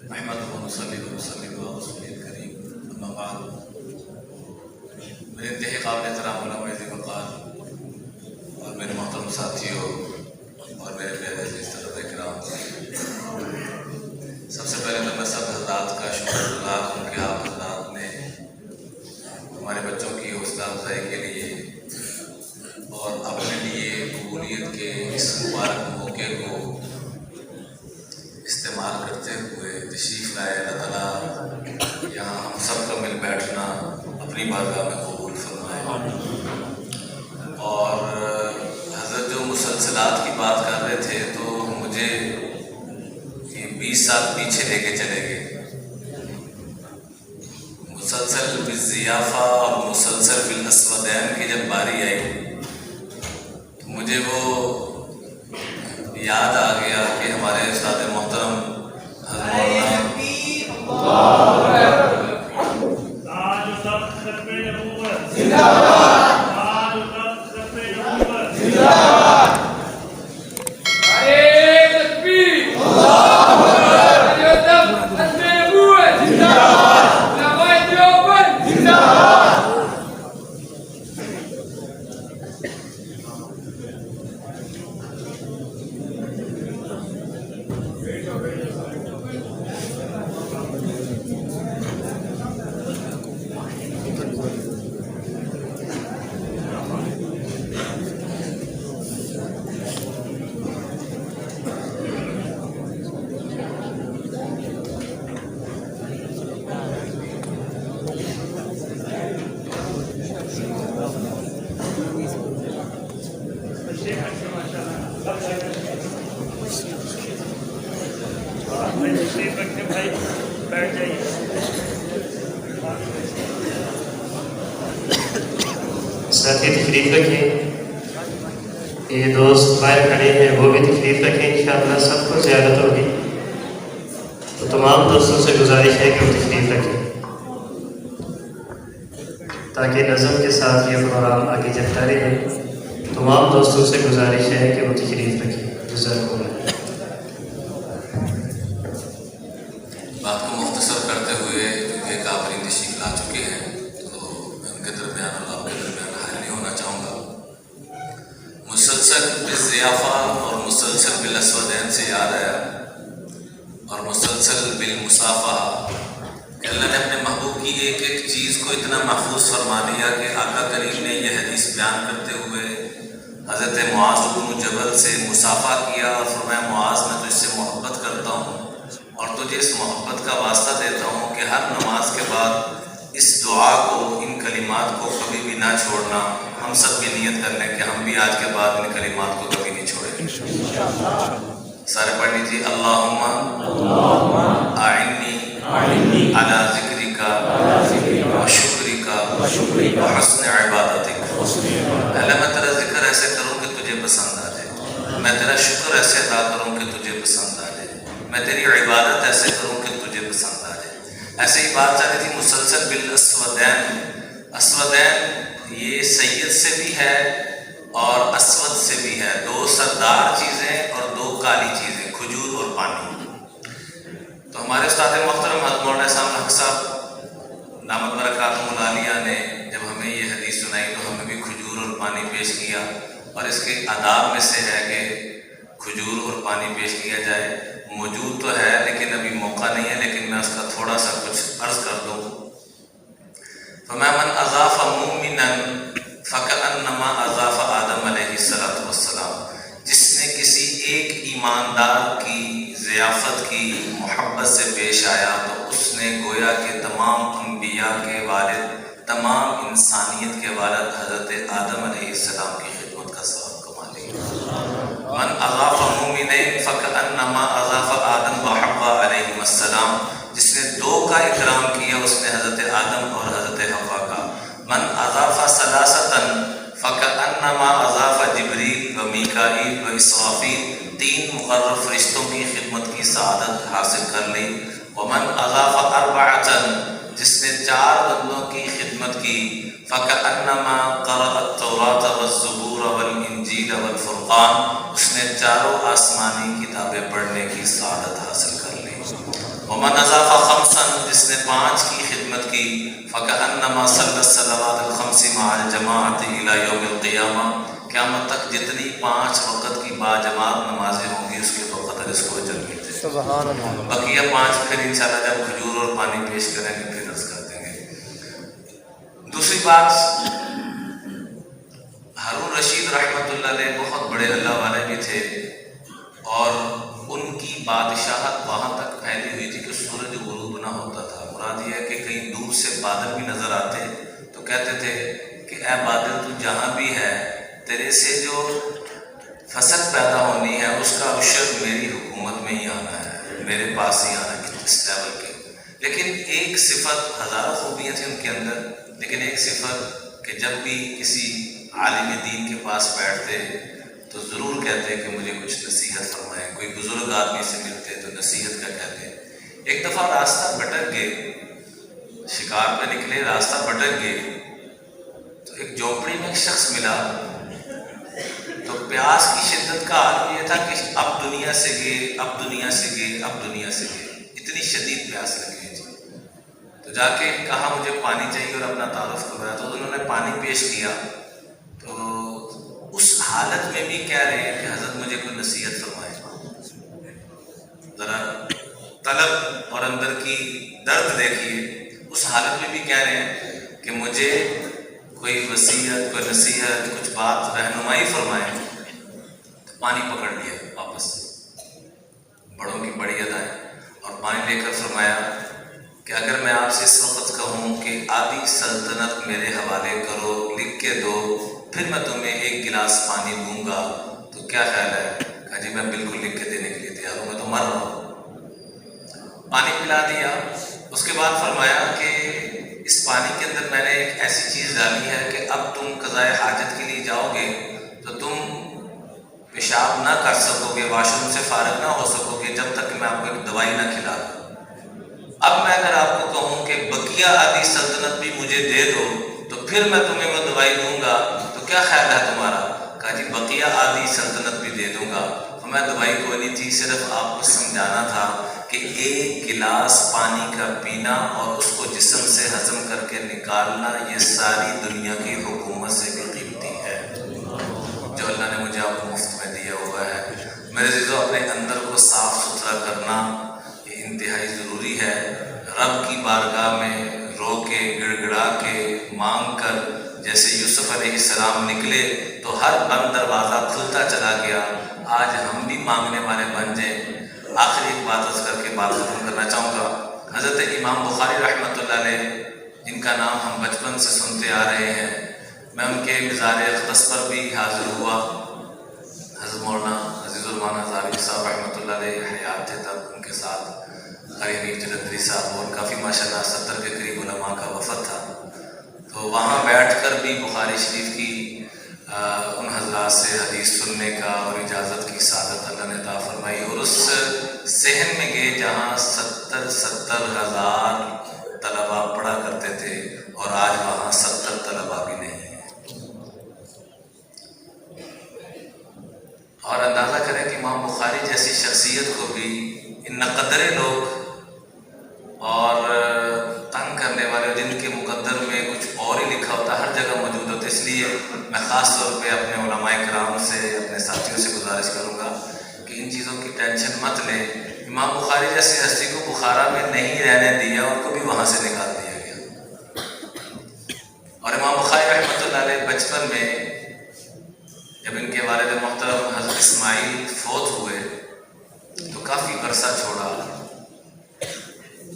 محمد ونصلی وسلم و رسول کریم اما بعد. میرے انتہائی قابل احترام علماء عزیز وقار اور میرے محترم ساتھیوں اور میرے پیارے عزیز طلباء کرام، سب سے پہلے تو میں سب حضرات کا شکر گزار ہوں کہ آپ حضرات نے ہمارے بچوں کی حوصلہ افزائی کے لیے اور اپنے لیے قبولیت کے اس مبارک موقع کو استعمال کرتے ہوئے تشریف لائے. اللہ تعالیٰ یہاں ہم سب کا مل بیٹھنا اپنی بارگاہ میں قبول فرمائے. اور حضرت جو مسلسلات کی بات کر رہے تھے تو مجھے یہ 20 سال پیچھے لے کے چلے گئے. مسلسل بالضیافہ اور مسلسل بالاسودین کی جب باری آئی تو مجھے وہ یاد آ گیا کہ ہمارے استاد محترم ساتھی تشریف رکھیں. یہ دوست باہر کھڑے ہیں وہ بھی تشریف رکھیں. انشاءاللہ سب کو زیادت ہوگی تو تمام دوستوں سے گزارش ہے کہ وہ تشریف رکھیں تاکہ نظم کے ساتھ یہ پروگرام آگے چلتا رہے. تمام دوستوں سے گزارش ہے کہ وہ تشریف رکھیں. جزاک اللہ. بات کو مختصر کرتے ہوئے کیونکہ کافرین تشریف لا چکے ہیں تو میں ان کے درمیان اور آپ کے درمیان حائل نہیں ہونا چاہوں گا. مسلسل بالضیافہ اور مسلسل بالاسودین سے یاد آیا اور مسلسل بالمصافحہ کہ اللہ نے اپنے محبوب کی ایک ایک چیز کو اتنا محفوظ فرما دیا کہ آقا کریم نے یہ حدیث بیان کرتے ہوئے حضرت معاذ بن جبل سے مصافحہ کیا اور فرمایا معاذ میں تجھ سے محبت کرتا ہوں اور تجھے اس محبت کا واسطہ دیتا ہوں کہ ہر نماز کے بعد اس دعا کو، ان کلمات کو کبھی بھی نہ چھوڑنا. ہم سب کی نیت کر لیں کہ ہم بھی آج کے بعد ان کلمات کو کبھی نہیں چھوڑیں. سارے پڑھ لیجیے. اللہم اعنی علی ذکرک و شکرک و حسن عبادتک. اللہ میں تیرا ذکر ایسے کروں کہ تجھے پسند آ جائے، میں تیرا شکر ایسے ادا کروں کہ تجھے پسند آ جائے، میں تیری عبادت ایسے کروں کہ تجھے پسند آ جائے. ایسے ہی بات چل رہی تھی مسلسل بالاسودین. اسودین یہ سید سے بھی ہے اور اسود سے بھی ہے. دو سردار چیزیں اور دو کالی چیزیں، کھجور اور پانی. تو ہمارے استاد محترم حضرت مولانا احسان الحق صاحب دامت برکاتہم العالیہ نے جب ہمیں یہ حدیث سنائی تو ہمیں بھی کھجور اور پانی پیش کیا اور اس کے آداب میں سے ہے کہ کھجور اور پانی پیش کیا جائے. موجود تو ہے لیکن ابھی موقع نہیں ہے، لیکن میں اس کا تھوڑا سا کچھ عرض کر دوں. فَمَا مَنْ أَضَافَ مُؤْمِنًا فَكَأَنَّمَا أَضَافَ آدَمَ علیہ السلام. جس نے کسی ایک ایماندار کی ضیافت کی، محبت سے پیش آیا تو اس نے گویا کہ تمام انبیاء کے والد، تمام انسانیت کے والد حضرت آدم علیہ السلام کی خدمت کا ثواب کما لیا. من اضاف مومنین فکأنما اضاف آدم و حوا علیہم السلام. جس نے دو کا اکرام کیا اس نے حضرت آدم اور حضرت حوا کا. من اضاف ثلاثتا فکأنما اضاف جبریل و میکائیل و اسرافیل. تین مقرر فرشتوں کی خدمت کی سعادت حاصل کر لی. ومن اضاف اربعتا. جس نے چار بندوں کی خدمت کی فَكَأَنَّمَا قَرَأَ التَّوْرَاةَ وَالزُّبُورَ وَالْإِنْجِيلَ وَالْفُرْقَانَ. اس نے چاروں آسمانی کتابیں پڑھنے کی سعادت حاصل کر لی. ومن اضاف خمسا، جس نے 5 کی خدمت کی، فکأنما صلی الصلوات الخمس مع الجماعت الی یوم القیامہ، قیامت تک جتنی 5 وقت کی باجماعت نمازیں ہوں گی اس کے تو قدر اس کو اجر ملتے ہیں۔ سبحان اللہ۔ بقیہ 5 پھر انشاءاللہ جب کھجور اور پانی پیش کریں گے پھر عرض کر دیں گے۔ دوسری بات، ہارون رشید رحمۃ اللہ علیہ بہت بڑے اللہ والے بھی تھے، اور ان کی بادشاہت وہاں تک پھیلی ہوئی تھی کہ سورج غروب نہ ہوتا تھا۔ مراد یہ ہے کہ کہیں دور سے بادل بھی نظر آتے تو کہتے تھے کہ اے بادل تو جہاں بھی ہے، تیرے سے جو فصل پیدا ہونی ہے اس کا عشر میری حکومت میں ہی آنا ہے، میرے پاس ہی آنا ہے، اس لیول کے۔ لیکن ایک صفت، ہزاروں خوبیاں تھیں ان کے اندر، لیکن ایک صفت کہ جب بھی کسی عالم دین کے پاس بیٹھتے تو ضرور کہتے کہ مجھے کچھ نصیحت فرمائیں، کوئی بزرگ آدمی سے ملتے تو نصیحت کا کہتے۔ ایک دفعہ راستہ بھٹک گئے، شکار پہ نکلے، راستہ بھٹک گئے تو ایک جھونپڑی میں ایک شخص ملا، تو پیاس کی شدت کا حال یہ تھا کہ اب دنیا سے گئے، اب دنیا سے گئے، اب دنیا سے گئے، اتنی شدید پیاس لگی تھی۔ تو جا کے کہا مجھے پانی چاہیے اور اپنا تعارف کروایا، تو انہوں نے پانی پیش کیا۔ تو اس حالت میں بھی کہہ رہے ہیں کہ حضرت مجھے کوئی نصیحت فرمائے، ذرا طلب اور اندر کی درد دیکھیے، اس حالت میں بھی کہہ رہے ہیں کہ مجھے کوئی وصیت، کوئی نصیحت، کچھ بات رہنمائی فرمائے۔ تو پانی پکڑ لیا واپس، بڑوں کی بڑی ادائیں، اور پانی لے کر فرمایا کہ اگر میں آپ سے اس وقت کہوں کہ آدھی سلطنت میرے حوالے کرو، لکھ کے دو، پھر میں تمہیں 1 گلاس پانی دوں گا، تو کیا خیال ہے؟ کہا جی میں بالکل لکھ کے دینے کے لیے تیار ہوں، میں تو مر رہا ہوں۔ پانی پلا دیا۔ اس کے بعد فرمایا کہ اس پانی کے اندر میں نے ایک ایسی چیز ڈالی ہے کہ اب تم قضائے حاجت کے لیے جاؤ گے تو تم پیشاب نہ کر سکو گے، واش روم سے فارغ نہ ہو سکو گے جب تک کہ میں آپ کو ایک دوائی نہ کھلا دوں۔ اب میں اگر آپ کو کہوں کہ بقیہ آدھی سلطنت بھی مجھے دے دو تو پھر میں تمہیں وہ دوائی دوں گا، تو کیا خیال ہے تمہارا؟ کہا جی بقیہ آدھی سلطنت بھی دے دوں گا۔ میں دوائی کوئی نہیں تھی، صرف آپ کو سمجھانا تھا کہ 1 گلاس پانی کا پینا اور اس کو جسم سے ہضم کر کے نکالنا یہ ساری دنیا کی حکومت سے بھی قیمتی ہے جو اللہ نے مجھے آپ کو مفت میں دیا ہوا ہے۔ میرے عزیزو، اپنے اندر کو صاف ستھرا کرنا یہ انتہائی ضروری ہے۔ رب کی بارگاہ میں رو کے، گڑ گڑا کے، مانگ کر، جیسے یوسف علیہ السلام نکلے تو ہر بند دروازہ کھلتا چلا گیا، آج ہم بھی مانگنے والے بن جائیں۔ آخری ایک بات عرض کر کے بات ختم کرنا چاہوں گا۔ حضرت امام بخاری رحمۃ اللہ علیہ، جن کا نام ہم بچپن سے سنتے آ رہے ہیں، میں ان کے مزار اقدس پر بھی حاضر ہوا۔ حضرت مولانا عزیز الرحمان ہزاروی صاحب رحمۃ اللہ علیہ حیات تھے تب، ان کے ساتھ قاری میر جلندری صاحب اور کافی ماشاءاللہ 70 کے قریب علماء کا وفد تھا۔ تو وہاں بیٹھ کر بھی بخاری شریف کی ان حضرات سے حدیث سننے کا اور اجازت کی سعادت اللہ نے عطا فرمائی، اور اس صحن میں گئے جہاں 70 ہزار طلباء پڑھا کرتے تھے، اور آج وہاں 70 طلباء بھی نہیں ہیں۔ اور اندازہ کریں کہ امام بخاری جیسی شخصیت کو بھی ان نقدرے لوگ اور تنگ کرنے والے، جن کے مقدر میں کچھ اور ہی لکھا ہوتا، ہر جگہ موجود ہوتا۔ اس لیے میں خاص طور پہ اپنے علماء کرام سے، اپنے ساتھیوں سے گزارش کروں گا کہ ان چیزوں کی ٹینشن مت لیں۔ امام بخاری جیسی ہستی کو بخارا میں نہیں رہنے دیا، ان کو بھی وہاں سے نکال دیا گیا۔ اور امام بخاری رحمۃ اللہ علیہ بچپن میں جب ان کے والد محترم حضرت اسماعیل فوت ہوئے تو کافی عرصہ چھوڑا،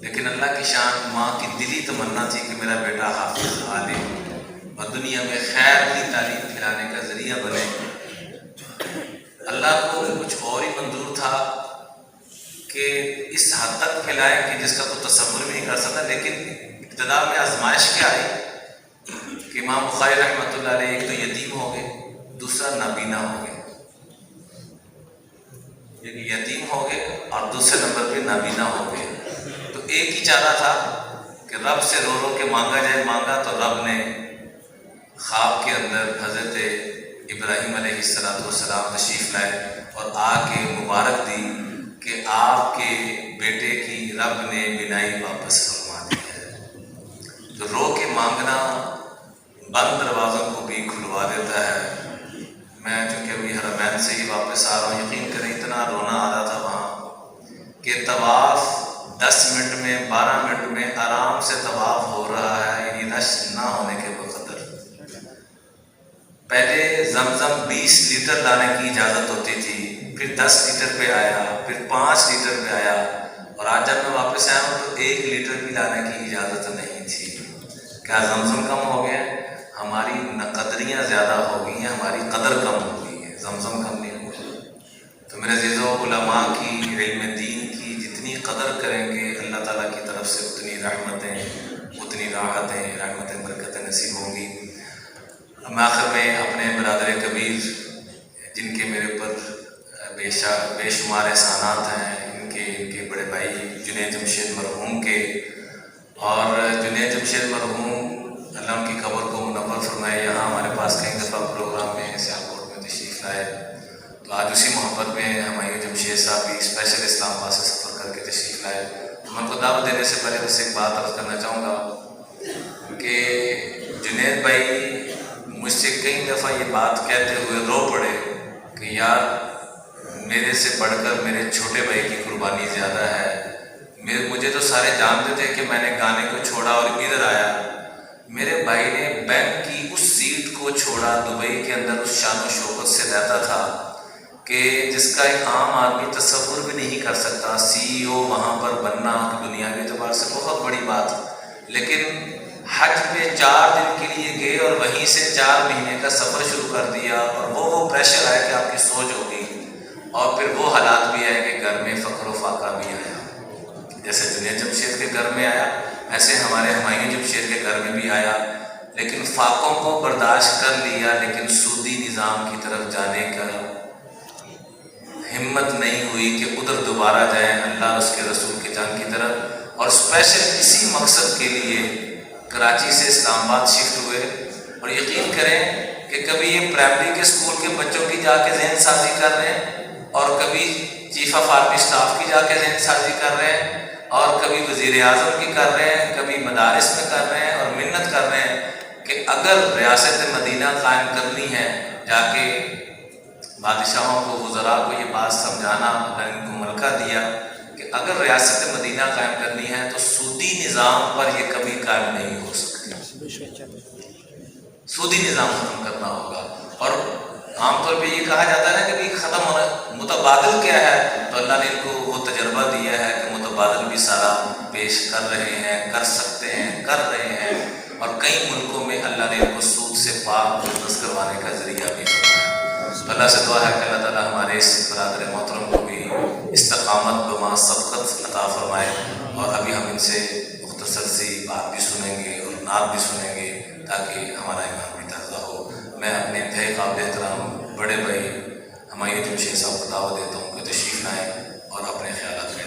لیکن اللہ کی شان، ماں کی دلی تمنا تھی کہ میرا بیٹا حافظ، عالم اور دنیا میں خیر کی تعلیم پھیلانے کا ذریعہ بنے۔ اللہ کو کچھ اور ہی منظور تھا کہ اس حد تک پھیلائے کہ جس کا کوئی تصور بھی نہیں کر سکتا۔ لیکن ابتدا میں آزمائش کیا آئی کہ امام بخاری رحمۃ اللہ علیہ ایک تو یتیم ہو گئے، دوسرا نابینا ہو گئے، ایک یتیم ہو گئے اور دوسرے نمبر پہ نابینا ہو گئے۔ تو ایک ہی چارہ تھا کہ رب سے رو رو کے مانگا جائے۔ مانگا تو رب نے خواب کے اندر حضرت ابراہیم علیہ السلام تشریف لائے اور آ کے مبارک دی کہ آپ کے بیٹے کی رب نے بینائی واپس فرما دی ہے۔ تو رو کے مانگنا بند دروازوں کو بھی کھلوا دیتا ہے۔ میں چونکہ ابھی حرمین سے ہی واپس آ رہا ہوں، یقین کریں اتنا رونا آ رہا تھا وہاں کہ طواف 10 منٹ میں 12 منٹ میں آرام سے طواف ہو رہا ہے، یعنی رش نہ ہونے کے بقدر۔ پہلے زمزم 20 لیٹر لانے کی اجازت ہوتی تھی، پھر 10 لیٹر پہ آیا، پھر 5 لیٹر پہ آیا، اور آج جب میں واپس آیا ہوں تو 1 لیٹر بھی لانے کی اجازت نہیں تھی۔ کیا زمزم کم ہو گیا؟ ہماری نقدریاں زیادہ ہو گئی ہیں، ہماری قدر کم ہو گئی ہے، زمزم کم نہیں ہو گیا۔ تو میرے عزیزو، علماء کی، علم دین کی جتنی قدر کریں گے اللہ تعالیٰ کی طرف سے اتنی رحمتیں، اتنی راحتیں، رحمتیں، برکتیں نصیب ہوں گی۔ میں آخر میں اپنے برادر کبیر جن کے میرے اوپر بے شمار احسانات ہیں، ان کے بڑے بھائی جنید جمشید مرحوم کے، اور جنید جمشید مرحوم اللہ ان کی قبر کو منور فرمائے، یہاں ہمارے پاس کئی دفعہ پروگرام میں سیالکوٹ میں تشریف لائے، تو آج اسی محبت میں ہمایوں جمشید صاحب بھی اسپیشل اسلام آباد سے سفر کر کے تشریف لائے۔ میں ان کو دعوت دینے سے پہلے بس ایک بات عرض کرنا چاہوں گا کہ جنید بھائی مجھ سے کئی دفعہ یہ بات کہتے ہوئے رو پڑے کہ یار میرے سے بڑھ کر میرے چھوٹے بھائی کی قربانی زیادہ ہے۔ مجھے تو سارے جانتے تھے کہ میں نے گانے کو چھوڑا اور ادھر آیا، میرے بھائی نے بینک کی اس سیٹ کو چھوڑا، دبئی کے اندر اس شان و شوکت سے رہتا تھا کہ جس کا ایک عام آدمی تصور بھی نہیں کر سکتا، CEO وہاں پر بننا دنیاوی اعتبار سے بہت بڑی بات، لیکن حج پہ 4 دن کے لیے گئے اور وہیں سے 4 مہینے کا سفر شروع کر دیا، اور وہ پریشر آیا کہ آپ کی سوچ ہوگی، اور پھر وہ حالات بھی آئے کہ گھر میں فقر و فاقہ بھی آیا، جیسے جنید جمشید کے گھر میں آیا ایسے ہمارے ہمایوں جمشید کے گھر میں بھی آیا، لیکن فاقوں کو برداشت کر لیا، لیکن سودی نظام کی طرف جانے کا ہمت نہیں ہوئی کہ ادھر دوبارہ جائیں اللہ اور اس کے رسول کے جان کی طرف، اور اسپیشل اسی مقصد کے لیے کراچی سے اسلام آباد شفٹ ہوئے۔ اور یقین کریں کہ کبھی یہ پرائمری کے اسکول کے بچوں کی جا کے ذہن سازی کر رہے ہیں، اور کبھی چیف آف آرمی اسٹاف کی جا کے ذہن سازی کر رہے ہیں، اور کبھی وزیر اعظم کی کر رہے ہیں، کبھی مدارس میں کر رہے ہیں، اور منت کر رہے ہیں کہ اگر ریاست مدینہ قائم کرنی ہے، جا کے بادشاہوں کو، وزراء کو یہ بات سمجھانا، اللہ نے ان کو ملکہ دیا کہ اگر ریاست مدینہ قائم کرنی ہے تو سودی نظام پر یہ کبھی قائم نہیں ہو سکتی، سودی نظام ختم کرنا ہوگا۔ اور عام طور پہ یہ کہا جاتا ہے کہ بھی ختم ہونا، متبادل کیا ہے، تو اللہ نے ان کو وہ تجربہ دیا ہے کہ متبادل بھی سارا پیش کر رہے ہیں، کر سکتے ہیں، کر رہے ہیں، اور کئی ملکوں میں اللہ نے ان کو سود سے پاک بزنس کروانے کا ذریعہ بھی بنایا۔ تو اللہ سے دعا ہے کہ اللہ تعالیٰ ہمارے اس برادر محترم کو بھی استقامت بما سبقت عطا فرمائے، اور ابھی ہم ان سے مختصر سی بات بھی سنیں گے اور نعت بھی سنیں گے تاکہ ہمارا ایمان بھی تازہ ہو۔ میں اپنے انتہائی قابل احترام بڑے بھائی ہمایوں جمشید صاحب کو دعوت دیتا ہوں کہ تشریف لائیں اور اپنے خیالات میں